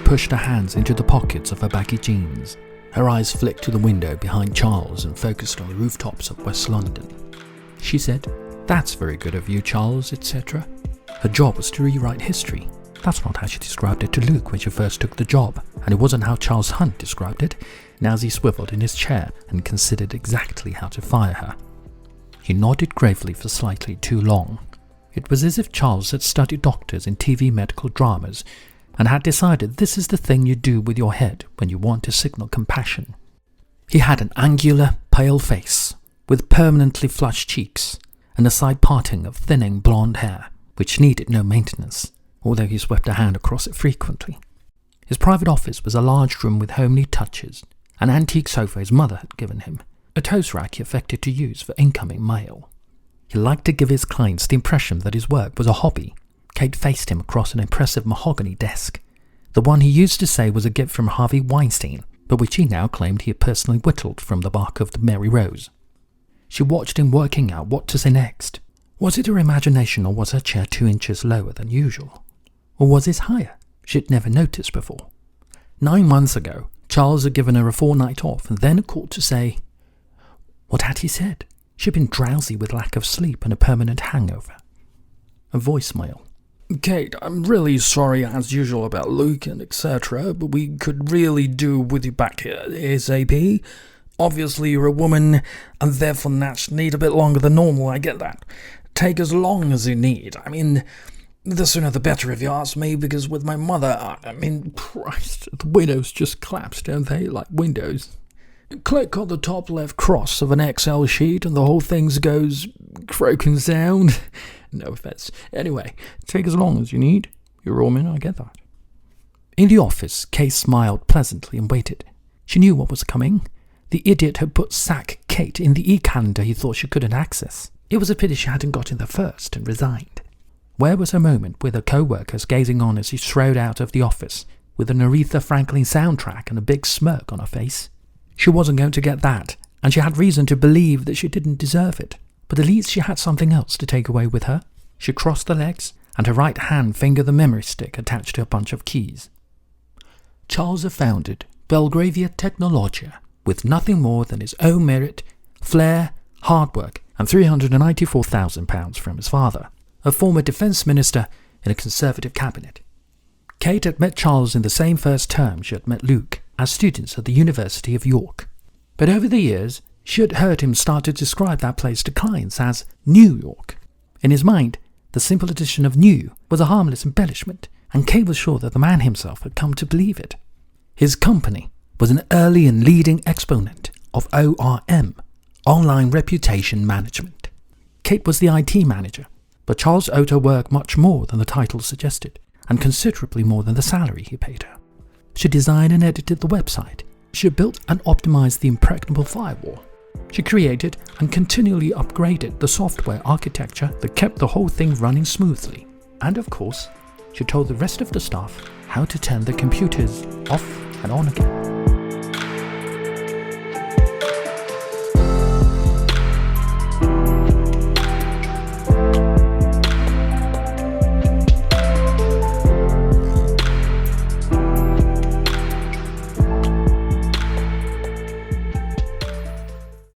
pushed her hands into the pockets of her baggy jeans. Her eyes flicked to the window behind Charles and focused on the rooftops of West London. She said, "That's very good of you, Charles, etc." Her job was to rewrite history. That's not how she described it to Luke when she first took the job, and it wasn't how Charles Hunt described it, now as he swiveled in his chair and considered exactly how to fire her. He nodded gravely for slightly too long. It was as if Charles had studied doctors in TV medical dramas and had decided this is the thing you do with your head when you want to signal compassion. He had an angular, pale face, with permanently flushed cheeks, and a side parting of thinning blonde hair, which needed no maintenance, although he swept a hand across it frequently. His private office was a large room with homely touches, an antique sofa his mother had given him, a toast rack he affected to use for incoming mail. He liked to give his clients the impression that his work was a hobby. Kate faced him across an impressive mahogany desk, the one he used to say was a gift from Harvey Weinstein, but which he now claimed he had personally whittled from the bark of the Mary Rose. She watched him working out what to say next. Was it her imagination, or was her chair 2 inches lower than usual? Or was his higher? She had never noticed before. 9 months ago, Charles had given her a fortnight off and then called to say, what had he said? She had been drowsy with lack of sleep and a permanent hangover. A voicemail. "Kate, I'm really sorry as usual about Luke and etc., but we could really do with you back here ASAP. Obviously you're a woman and therefore naps need a bit longer than normal, I get that. Take as long as you need. I mean, the sooner the better if you ask me, because with my mother, Christ, the windows just collapse, don't they, like windows? Click on the top left cross of an Excel sheet and the whole thing goes croaking sound. No offense. Anyway, take as long as you need. You're a woman, I get that." In the office, Kate smiled pleasantly and waited. She knew what was coming. The idiot had put Sack Kate in the e-calendar he thought she couldn't access. It was a pity she hadn't got in there first and resigned. Where was her moment with her co-workers gazing on as she strode out of the office with an Aretha Franklin soundtrack and a big smirk on her face? She wasn't going to get that, and she had reason to believe that she didn't deserve it. But at least she had something else to take away with her. She crossed the legs, and her right hand fingered the memory stick attached to a bunch of keys. Charles had founded Belgravia Technologia with nothing more than his own merit, flair, hard work, and £394,000 from his father, a former defence minister in a Conservative cabinet. Kate had met Charles in the same first term she had met Luke, as students at the University of York. But over the years, she had heard him start to describe that place to clients as New York. In his mind, the simple addition of new was a harmless embellishment, and Kate was sure that the man himself had come to believe it. His company was an early and leading exponent of ORM, Online Reputation Management. Kate was the IT manager, but Charles owed her work much more than the title suggested, and considerably more than the salary he paid her. She designed and edited the website. She built and optimized the impregnable firewall. She created and continually upgraded the software architecture that kept the whole thing running smoothly. And of course, she told the rest of the staff how to turn the computers off and on again.